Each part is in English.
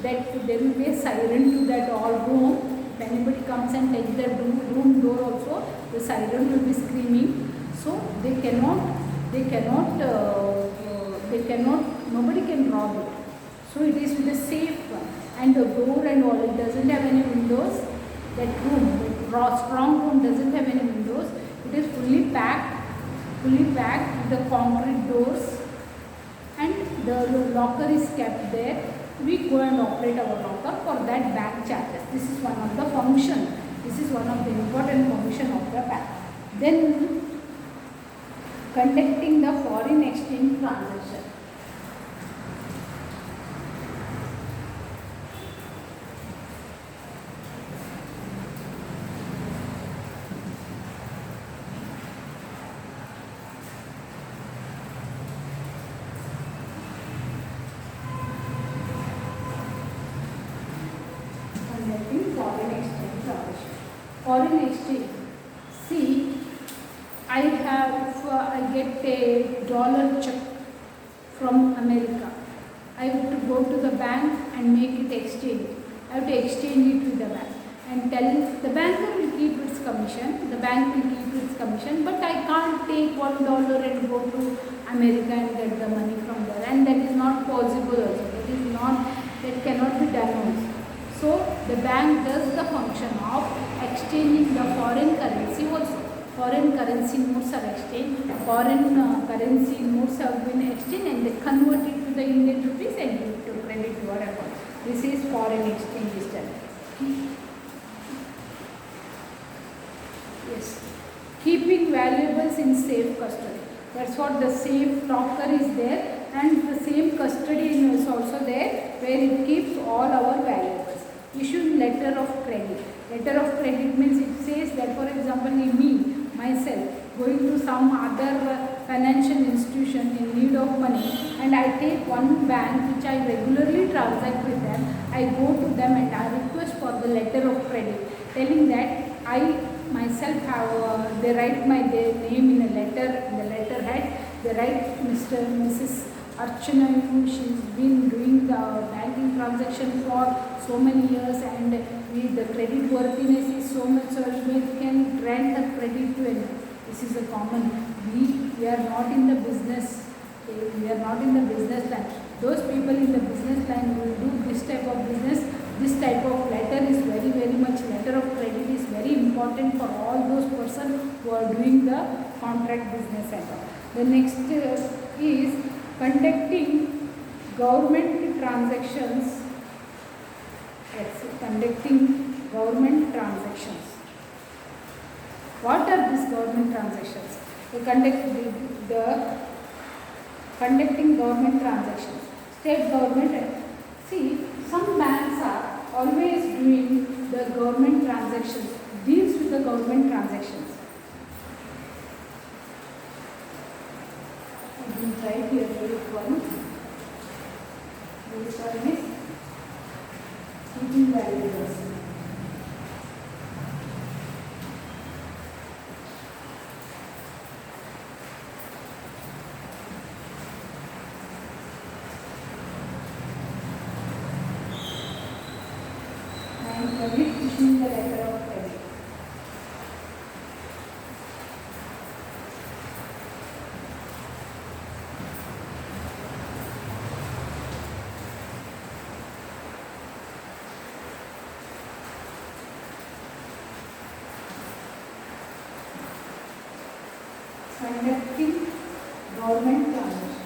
that there will be a siren to that all room. If anybody comes and takes the room door also, the siren will be screaming. So they cannot, nobody can rob it. So it is with a safe one. And the door and all, it doesn't have any windows. That room, the strong room doesn't have any windows. It is fully packed with the concrete doors, and the locker is kept there. We go and operate our locker. For that, bank charges. This is one of the function. This is one of the important function of the bank. Then conducting the foreign exchange transaction. Foreign exchange. See, I get a dollar check from America. I have to go to the bank and make it exchange. I have to exchange it with the bank and tell the banker will keep its commission. The bank will keep its commission, but I can't take $1 and go to America and get the money from there, and that is not possible also. That cannot be done also. So the bank does the function of exchanging the foreign currency also. Foreign currency notes are exchanged, foreign currency notes have been exchanged, and they convert it to the Indian rupees and give it to credit to our account. This is foreign exchange is done. Yes. Keeping valuables in safe custody. That's what the safe locker is there, and the same custody is also there where it keeps all our valuables. Issuing letter of credit. Letter of credit means it says that, for example, myself, going to some other financial institution in need of money, and I take one bank which I regularly transact with them. I go to them and I request for the letter of credit, telling that I myself have, they write their name in a letter, in the letterhead. They write Mr. and Mrs. Archana, she's been doing the banking transaction for so many years, and the credit worthiness is so much, so we can grant the credit to anyone. This is a common. We are not in the business. We are not in the business line. Those people in the business line will do this type of business. This type of letter is very, very much, letter of credit is very important for all those persons who are doing the contract business and all. The next is conducting government transactions. Yes, conducting government transactions. What are these government transactions? Conducting government transactions. State government. See, some banks are always doing the government transactions, deals with the government transactions. I will try here with one. This one is keeping valuables. Issuing the letter of credit. Conducting government transactions.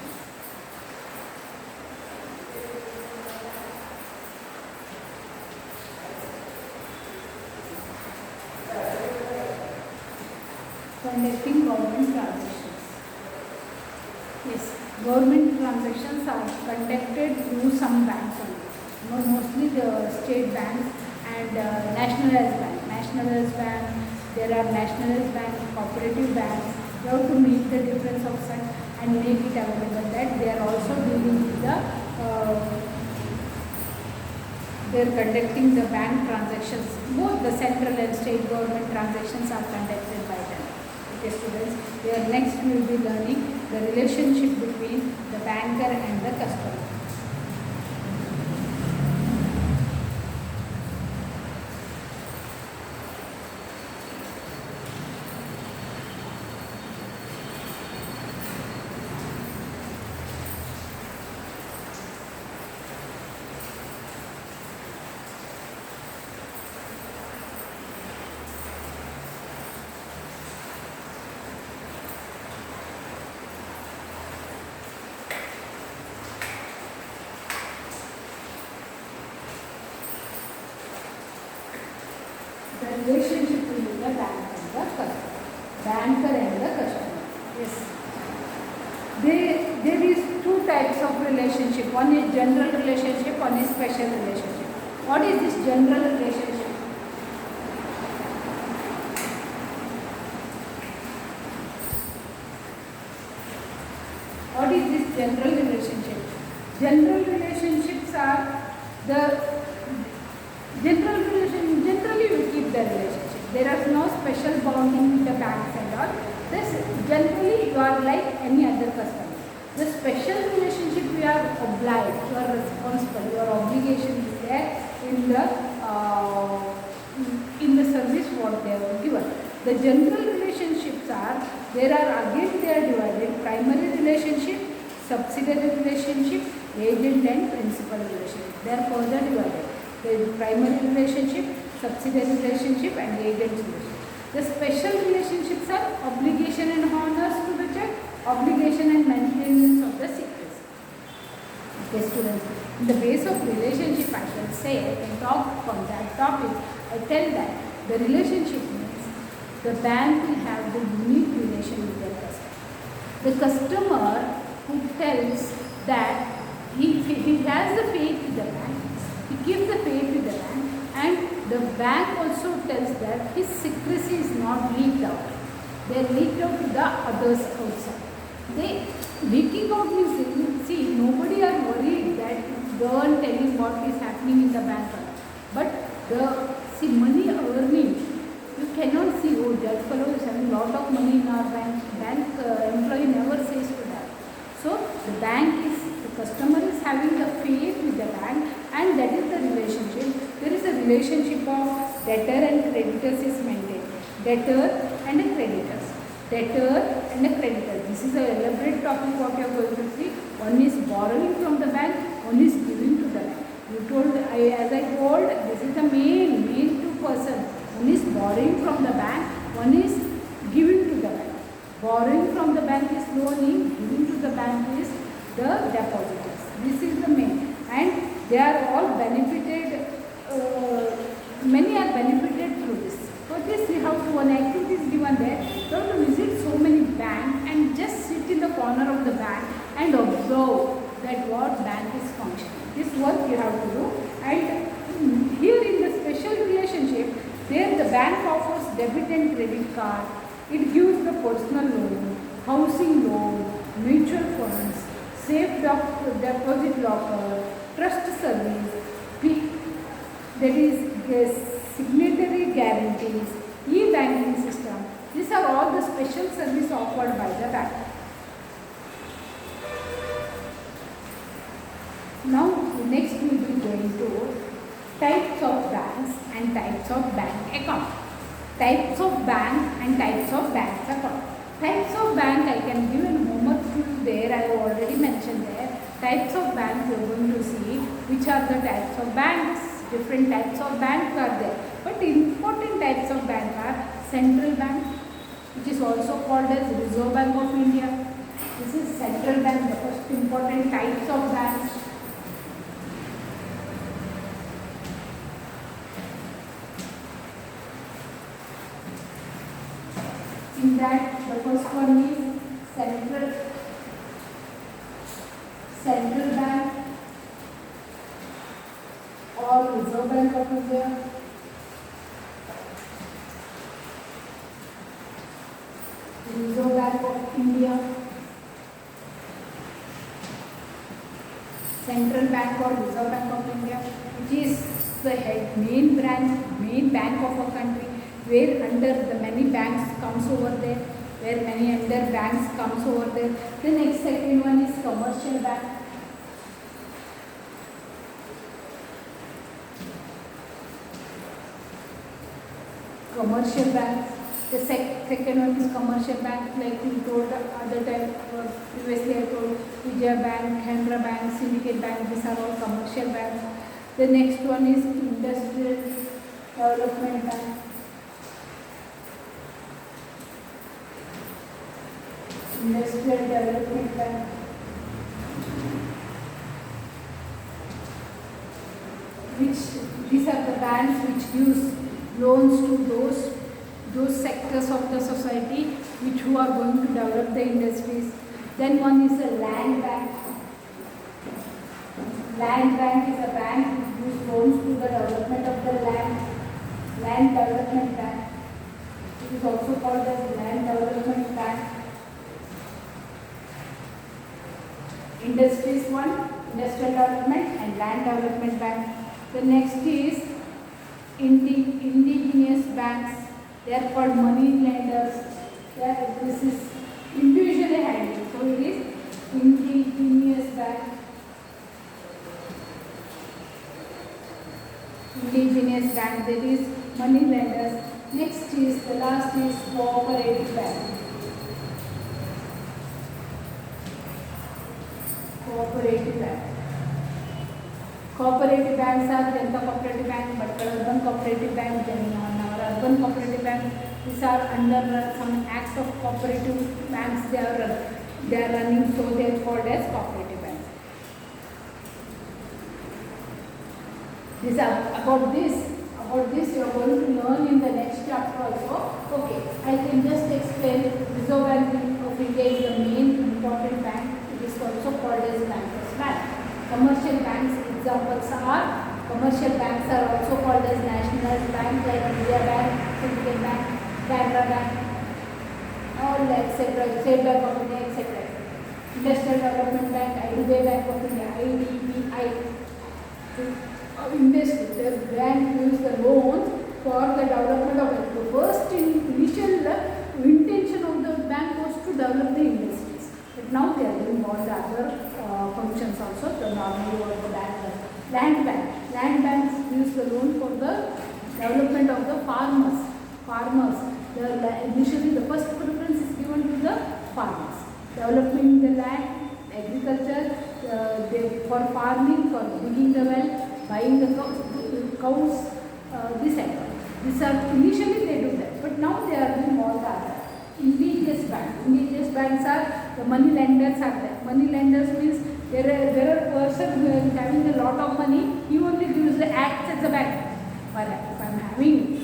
Conducting government transactions. Yes, government transactions are conducted through some banks only. Mostly the state banks and nationalized bank. Nationalized bank, there are nationalized banks, cooperative banks. You have to make the difference of such and make it available that they are also dealing with the, they are conducting the bank transactions. Both the central and state government transactions are conducted by them. Okay, students, here next we will be learning the relationship between the banker and the customer. relationship between the bank and the customer. Banker and the customer. Yes. There is two types of relationship. One is general relationship, one is special relationship. What is this general relationship? What is this general relationship? General relationships are the generally we keep the relationship. There is no special bonding with the banks and all. This generally you are like any other customer. The special relationship you are obliged, you are responsible, your obligation is there in the service what they have given. The general relationships are, they are divided: primary relationship, subsidiary relationship, agent and principal relationship. They are further divided. The primary relationship, subsidiary relationship and agent relationship. The special relationships are obligation and honors to the check, obligation and maintenance of the secrecy. Okay, students, in the base of relationship I can say, I can talk from that topic. I tell that the relationship means the bank will have the unique relation with their customer. The customer who tells that he has the faith with the bank, he gives the faith with the bank, and the bank also tells that his secrecy is not leaked out. They are leaked out to the others outside. They leaking out means, see, nobody are worried that go and telling what is happening in the bank. But the money earning, you cannot see, oh, that fellow is having lot of money in our bank. Bank employee never says to that. So the customer is having the faith with the bank, and that is the relationship. There is a relationship of debtor and creditors is maintained. Debtor and a creditors. Debtor and a creditor. This is a elaborate topic what you are going to see. One is borrowing from the bank, one is giving to the bank. As I told, this is the main two persons. One is borrowing from the bank, one is giving to the bank. Borrowing from the bank is loaning, giving to the bank is the depositors. This is the main, and they are all benefited. Many are benefited through this. For this, we have to one activity is given there. You have to visit so many banks and just sit in the corner of the bank and observe that what bank is functioning. This work you have to do. And here in the special relationship, there the bank offers debit and credit card. It gives the personal loan, housing loan, mutual funds, safe deposit locker, trust service, that is signatory guarantees, e-banking system. These are all the special service offered by the bank. Now next we will be going to types of banks and types of bank account. Types of bank and types of bank account. Types of bank I can give an homework to there, I have already mentioned there. Types of bank we are going to see which are the types of banks. Different types of banks are there. But important types of bank are central bank, which is also called as Reserve Bank of India. This is central bank, the first important types of banks. In that, the first one is central bank or Reserve Bank of India. Reserve Bank of India. Central Bank or Reserve Bank of India, which is the main bank of a country, where under the many banks comes over there, where many under banks comes over there. The next second one is commercial bank. Commercial bank. The second one is commercial bank, like we told the other time, previously I told Vijaya Bank, Canara Bank, Syndicate Bank, these are all commercial banks. The next one is Industrial Development Bank. Industrial Development Bank. These are the banks which use loans to those sectors of the society which who are going to develop the industries. Then one is a land bank. Land bank is a bank which gives loans to the development of the land. Land development bank. It is also called as land development bank. Industries one, industrial development and land development bank. The next is indigenous banks. They are called money lenders. This is individually handled. So it is indigenous bank. Indigenous bank, that is money lenders. Next is, the last is cooperative bank. Cooperative bank. Cooperative banks are Janata Cooperative Bank, but Urban Cooperative Bank, then our Urban Cooperative Bank. These are under some act of cooperative banks. They are running, so they are called as cooperative banks. About this you are going to learn in the next chapter also. Okay, I can just explain. Reserve Bank of India is the main important bank. It is also called as Bankers Bank. Commercial banks examples are, commercial banks are also called as national bank, like India Bank, Syndicate Bank, Canara Bank, or etc. State Bank of India, etc. Industrial Development Bank, IDBI Bank of India, IDBI. The bank gives the loans for the development of it. The first initial intention of the bank was to develop the industries, but now they are doing all the other functions also. The normally what the bank does. Land bank. Land banks gives the loan for the development of the farmers. Initially the first preference is given to the farmers. Developing the land, agriculture, for farming, for digging the well, buying the cows, this and all. These are initially they do that, but now they are doing all the other. Indigenous banks. Indigenous banks are the money lenders are there. Money lenders means there are person who is having a lot of money. He only gives the acts as a bank. But if I am having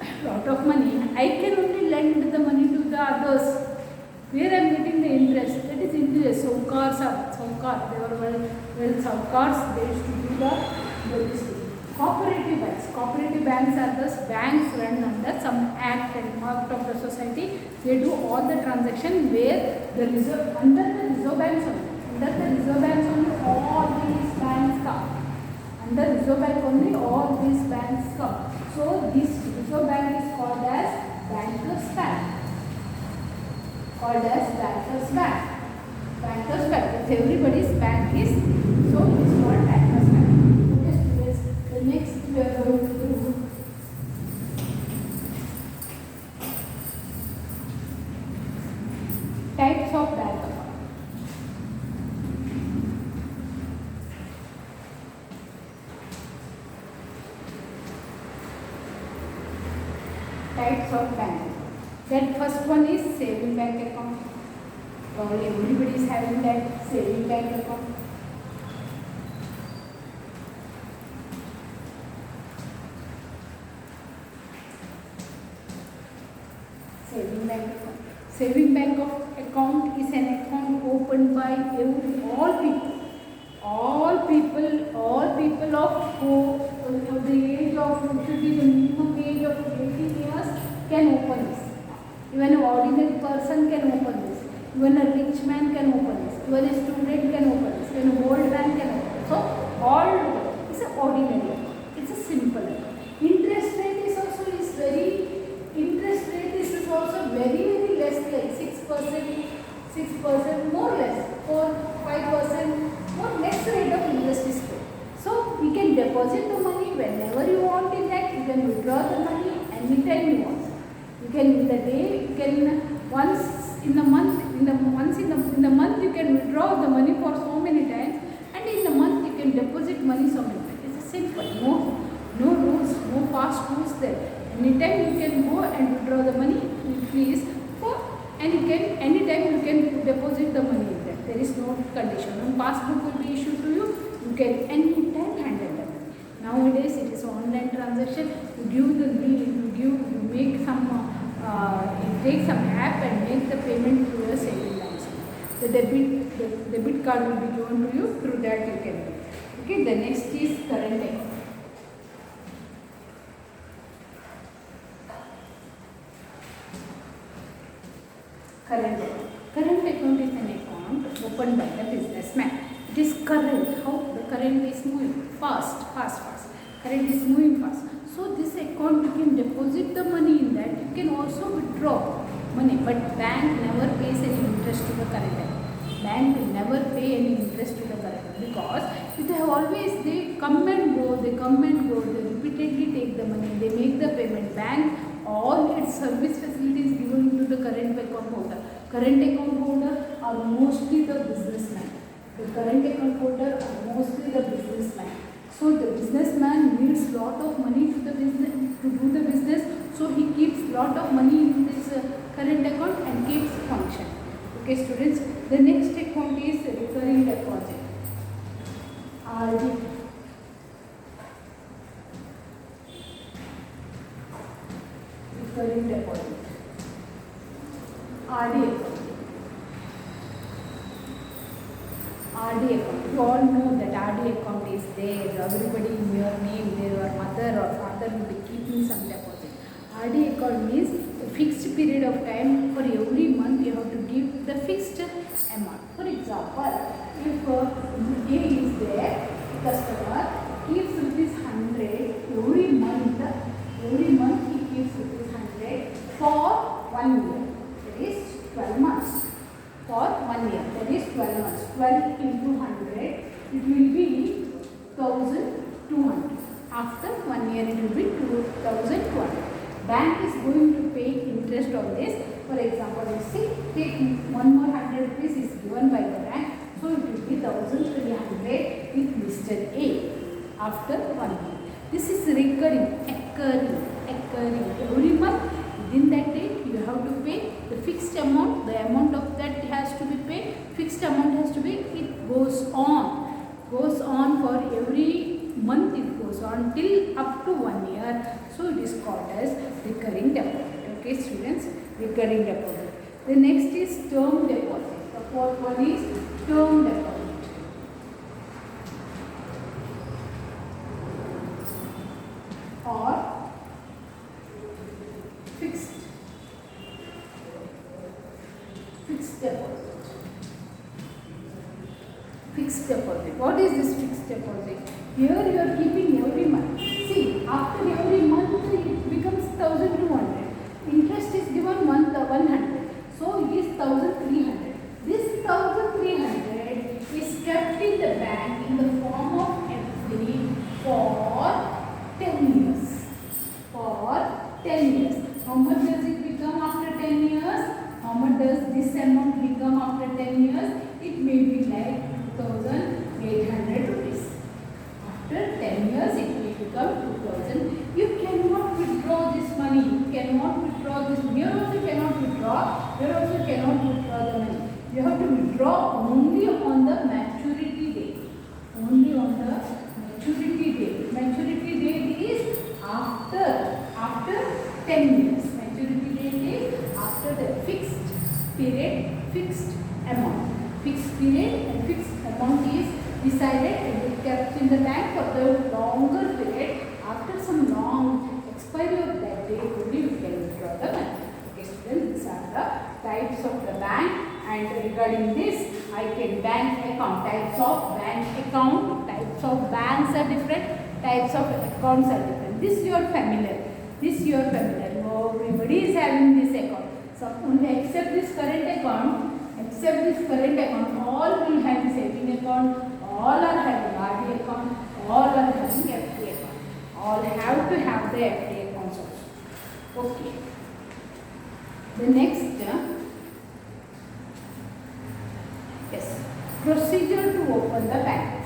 a lot of money, I can only lend the money to the others. Where I am getting the interest, that is interest. Saukars are saukar. They were well saukars. They used to do the cooperative banks. Cooperative banks are the banks run under some act and mark of the society. They do all the transaction where the reserve under the reserve banks only. Under the reserve banks only all these banks come. Under reserve bank only all these banks come. So this reserve bank is called as Bankers Bank. Called as Bankers Bank. Bankers Bank. If everybody's bank is, so it is called Bankers Bank. Okay, students, the next we are going to do types of bank account. Types of bank. That first one is saving bank account. Everybody is having that saving bank account. Saving bank account. Saving bank account is an account opened by all people of the age of, should be the minimum age of 18 years can open this. Even an ordinary person can open this. Even a rich man can open this. Even a student can open this. Even a old man can open this. So all is an ordinary account. It's a simple account. Interest rate is also very less, like 6%, more or less, 4-5% more less rate of interest is paid. So we can deposit the money whenever you want in that. You can withdraw the money anytime you want. You can in the day, you can once in the month you can withdraw the money for so many times, and in the month you can deposit money so many times. It's a simple, no rules, no fast rules there. Anytime you can go and withdraw the money, please go, and anytime you can deposit the money in that. There is no condition. When passbook will be issued to you, you can anytime handle the money. Nowadays it is online transaction. You give the bill, you make some, you take some app and make the payment through your savings account. The debit card will be given to you, through that you can do. Okay, the next is current account. Current account. Current account is an account opened by the businessman. It is current. How the current is moving fast. Current is moving fast. So this account you can deposit the money in that. You can also withdraw money, but bank never pays any interest to the current account. Bank will never pay any interest to the current account because they have always, they come and go. They repeatedly take the money. They make the payment. Bank all its service facilities given to the current account holder. Current account holder are mostly the businessman. The current account holder are mostly the businessman. So the businessman needs lot of money to the business to do the business. So he keeps lot of money in this current account and keeps function. Okay, students. The next account is recurring deposit. RD. Recurring deposit. RD account. RD account. You all know that RD account is there. Everybody in your name, their mother or father will be keeping some deposit. RD account means a fixed period of time. For every month you have to give the fixed amount. For example, if A is there, customer keeps ₹100 every month. Every month he keeps ₹100 for 1 year. That is 12 months. For 1 year, that is 12 months. 12 into 100, it will be 1,200. After 1 year, it will be 2,200. Bank is going to pay interest on this. For example, you see, take one more 100 rupees is given by the bank, so it will be 1,300 with Mr. A after 1 year. This is recurring, occurring. Every month, within that date, you have to pay the fixed amount. The amount of that has to be paid. Fixed amount has to be. It goes on for every month. It goes on till up to 1 year. So it is called as recurring deposit. Okay, students, recurring deposit. The next is term deposit. The fourth one is term deposit. Or fixed deposit. Fixed deposit. What is this fixed deposit? Here you are keeping every month. See, after every month it becomes 1,200. Interest is given 100. So it is 1,300. This 1,300 is kept in the bank in the form of FD for 10 years. For 10 years. How much does it become after 10 years? How much does this amount become after 10 years? It may be like 2,800 rupees. After 10 years, it will become 2,000. You cannot withdraw this money. You cannot withdraw this. Here also cannot withdraw. Here also cannot withdraw the money. You have to withdraw only on the maturity date. Only on the maturity date. Maturity date is after 10 years. Maturity date is after the fixed period, fixed amount. Fixed period and fixed amount is decided and it kept in the bank for the longer period. After some long expiry of that date only you can withdraw the money. Okay, students, these are the types of the bank. And regarding this, I can bank account. Types of bank account, types of banks are different, types of accounts are different. This you are familiar. No, everybody is having this account. So only except this current account, all will have saving account, all are having RD account, all are having FD account. All have to have the FD accounts also. Okay. The next, yes, procedure to open the bank.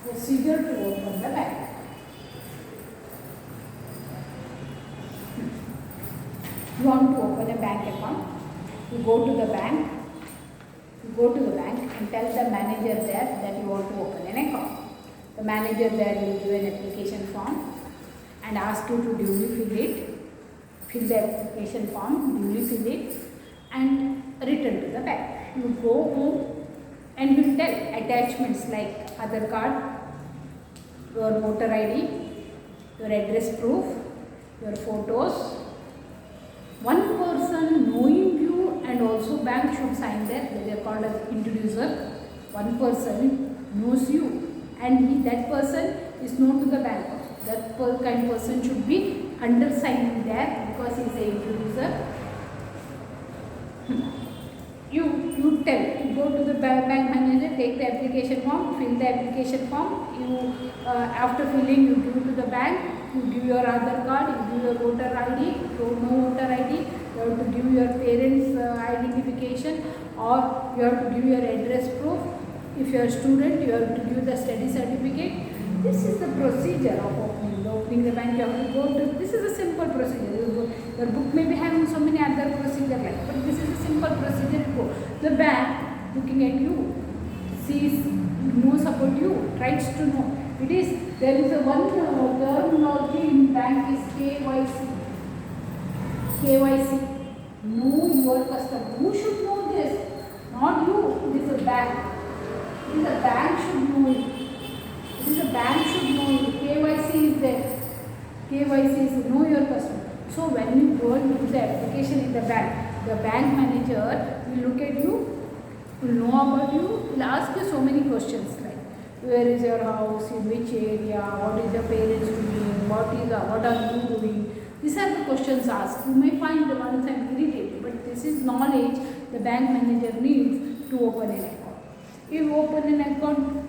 Procedure to open the bank. You want to open a bank account, you go to the bank, you go to the bank and tell the manager there that you want to open an account. The manager there will give an application form and ask you to duly fill the application form, duly fill it and return to the bank. You go home and you tell attachments like Aadhaar card, your voter ID, your address proof, your photos. One person knowing you and also bank should sign there. They are called as introducer. One person knows you and that person is known to the bank. That kind of person should be undersigned there because he is an introducer. You go to the bank manager, take the application form, fill the application form. After filling, you give to the bank. You give your Aadhaar card, you give your voter ID. No voter ID, you have to give your parents' identification, or you have to give your address proof. If you are a student, you have to give the study certificate. This is the procedure of opening the bank. You have to go to. This is a simple procedure. Your book may be having so many other procedures but this is a simple procedure. You go. The bank looking at you, sees, knows about you, tries to know. There is a one terminology in bank is KYC. KYC. Know your customer. Who should know this? Not you. It is a bank. It is a bank should know it. It is a bank should know it. KYC is there. KYC is know your customer. So when you go and do the application in the bank manager will look at you, will know about you, will ask you so many questions like where is your house, in which area, what is your parents doing, what are you doing. These are the questions asked. You may find the ones I'm irritated, but this is knowledge the bank manager needs to open an account. If you open an account,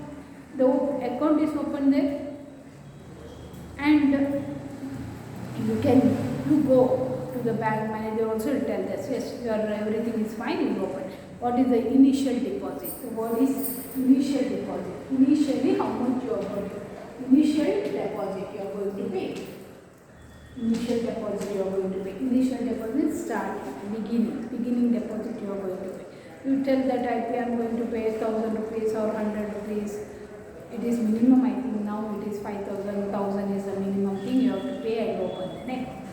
the account is open there and you go to the bank manager also will tell us, yes, everything is fine, you open. What is the initial deposit? The word is initial deposit. Initially, how much you are going to initial deposit you are going to pay. Initial deposit you are going to pay. Initial deposit start beginning deposit you are going to pay. You tell that I am going to pay 1,000 rupees or 100 rupees. It is minimum, I think now it is 5,000, 1,000 is the minimum thing you have to pay and open the account.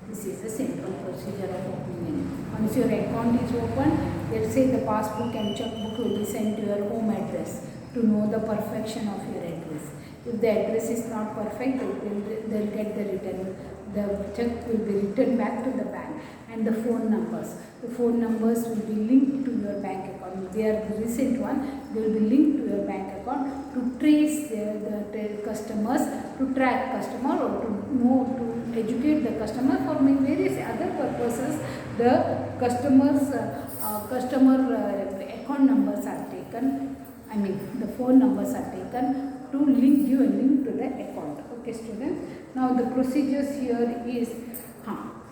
This is a simple procedure of opening. Once your account is open, let's say the passbook and checkbook will be sent to your home address to know the perfection of your address. If the address is not perfect, they will get the return. The check will be returned back to the bank and the phone numbers. The phone numbers will be linked to your bank account. If they are the recent one, they will be linked to your bank account to trace the customers, to track customer or to educate the customer for various other purposes. The customer account numbers are taken. The phone numbers are taken to give a link to the account. Okay, students. Now the procedures here is,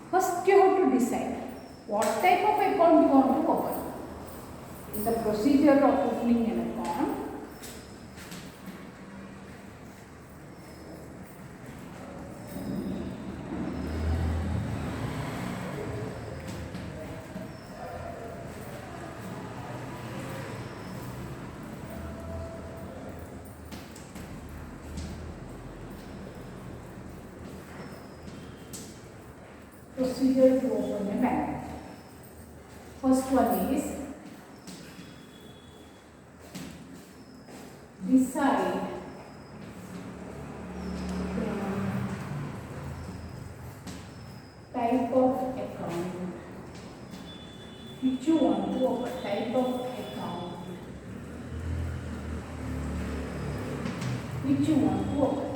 first you have to decide what type of account you want to open. In the procedure of opening an account, procedure to open a bank. First one is decide type of account which you want to open. Type of account which you want to open.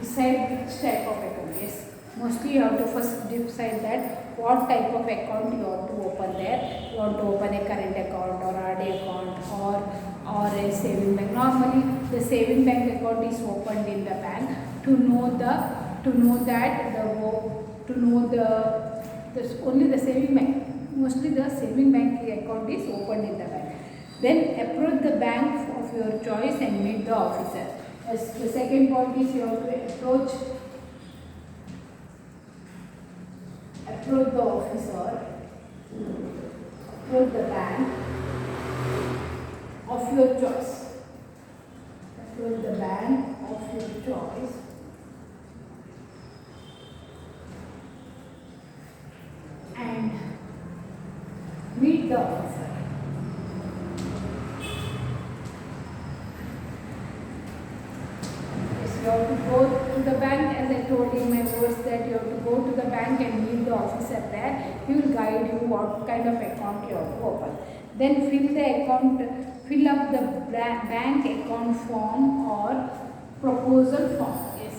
Decide which type of account. Yes, mostly you have to first decide that what type of account you want to open there. You want to open a current account or RD account or a saving bank. Normally the saving bank account is opened in the bank only the saving bank. Mostly the saving bank account is opened in the bank. Then approach the bank of your choice and meet the officer. Yes, the second point is you have to approach the officer, approach the bank of your choice. Approach the bank of your choice and meet the officer. You have to go to the bank, as I told in my words that you have to go to the bank and meet the officer there. He will guide you what kind of account you have to open. Then fill up the bank account form or proposal form. Yes,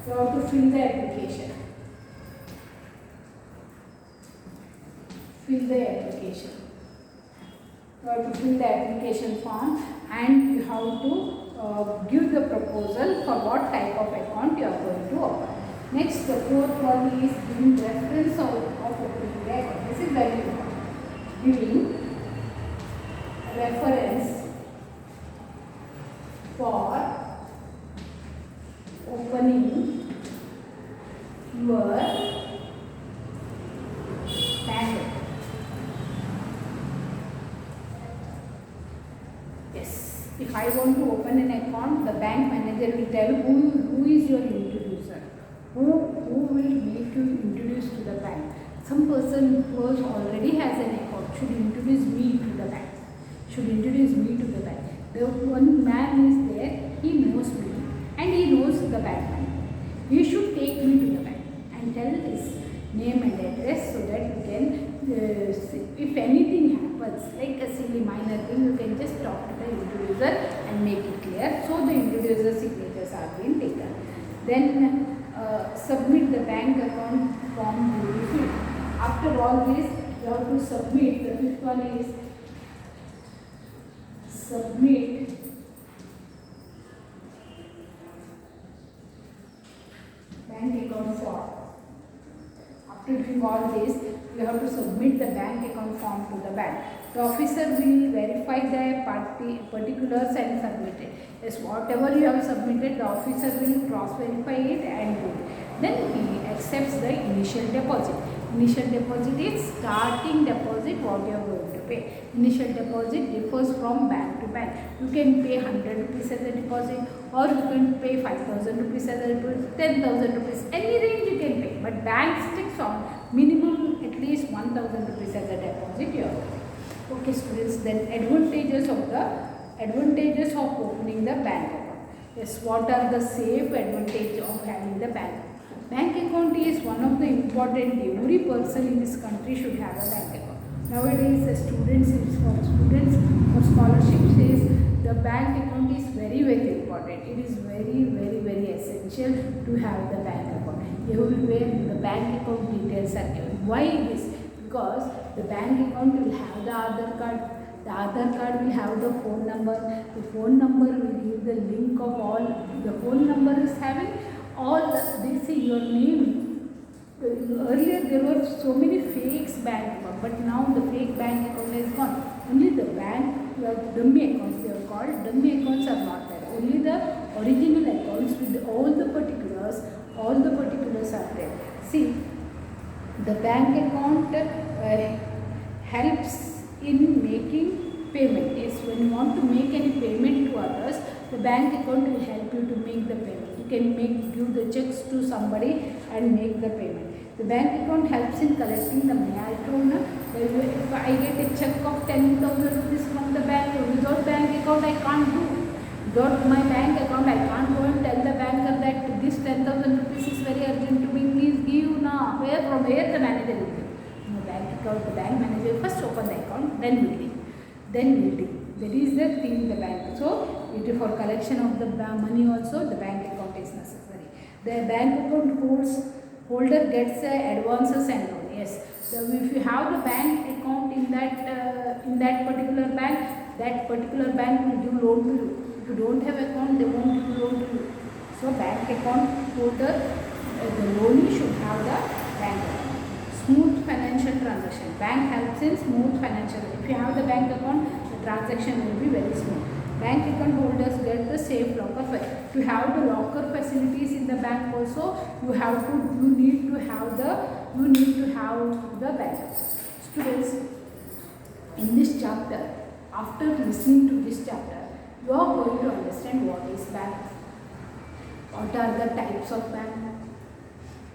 you have to fill the application. Fill the application. You have to fill the application form and you have to give the proposal for what type of account you are going to open. Next, the fourth one is giving reference of opening the account. This is very important. Giving reference for opening your bank account. Yes. If I want to open an account, the bank manager will tell who is your introducer, who will make you introduce to the bank. Some person who already has an account should introduce me to the bank. The one man is there, he knows me and he knows the bank manager. He should take me to the bank and tell his name and address so that we can, if anything happens, like a silly minor thing, you can just talk to the introducer and make it clear. So the introducer signatures are being taken. Then submit the bank account form to be filled. After all this, you have to submit. The fifth one is submit bank account form. After doing all this, you have to submit the bank account form to the bank. The officer will verify the particulars and submit it. Yes, whatever you have submitted, the officer will cross-verify it and do it. Then he accepts the initial deposit. Initial deposit is starting deposit what you are going to pay. Initial deposit differs from bank to bank. You can pay 100 rupees as a deposit or you can pay 5,000 rupees as a deposit, 10,000 rupees, any range you can pay. But bank sticks on minimum at least 1,000 rupees as a deposit you have to pay. Okay students, then advantages of opening the bank account. Yes, what are the safe advantages of having the bank account? Bank account is one of the important, every person in this country should have a bank account. Nowadays the students for scholarship says the bank account is very important. It is very essential to have the bank account. Everywhere the bank account details are given. Why this? Because the bank account will have the Aadhaar card. The Aadhaar card will have the phone number. The phone number will give the link of all. The phone number is having all they say your name. Earlier there were so many fakes bank account, but now the fake bank account is gone. Only the bank, dummy accounts they are called. Dummy accounts are not there. Only the original accounts with all the particulars are there. See, the bank account helps in making payment. Yes, when you want to make any payment to others, the bank account will help you to make the payment. You can give the checks to somebody and make the payment. The bank account helps in collecting the money. I told you, if I get a check of 10,000 rupees from the bank, without bank account I can't do. Without my bank account I can't go and tell the banker that this 10,000 rupees is very urgent to me, please give now. From where the manager will give? No bank account, the bank manager first open the account, then will deal. That is the thing, the bank. So, for collection of the money also, the bank account is necessary. The bank account holder gets advances and loan. Yes. So, if you have the bank account in that particular bank, that particular bank will give loan to you. If you don't have account, they won't give loan to you. So, bank account holder, the loanee should have the bank account. Smooth financial transaction. Bank helps in smooth financial. If you have the bank account, the transaction will be very smooth. Bank account holders get the safe locker. To have the locker facilities in the bank also, you need to have the bank. Students, in this chapter, after listening to this chapter, you are going to understand what is bank, what are the types of bank,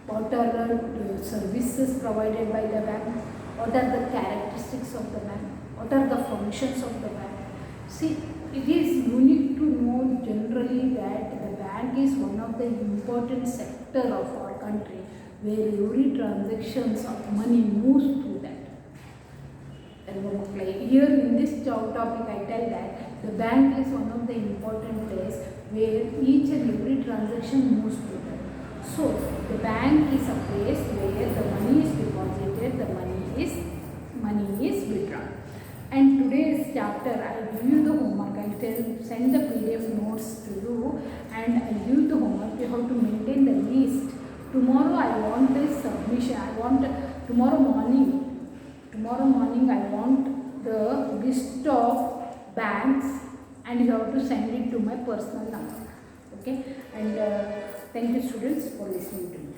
what are the services provided by the bank, what are the characteristics of the bank, what are the functions of the bank. See, it is unique to know generally that the bank is one of the important sector of our country where every transactions of money moves through that. And like here in this topic I tell that the bank is one of the important place where each and every transaction moves through that. So the bank is a place where the money is deposited, the money is withdrawn. And today's chapter, I give you the homework. I send the PDF notes to you, and I give you the homework. You have to maintain the list. Tomorrow I want this submission. Tomorrow morning I want the list of banks, and you have to send it to my personal number. Okay? And thank you, students, for listening to me.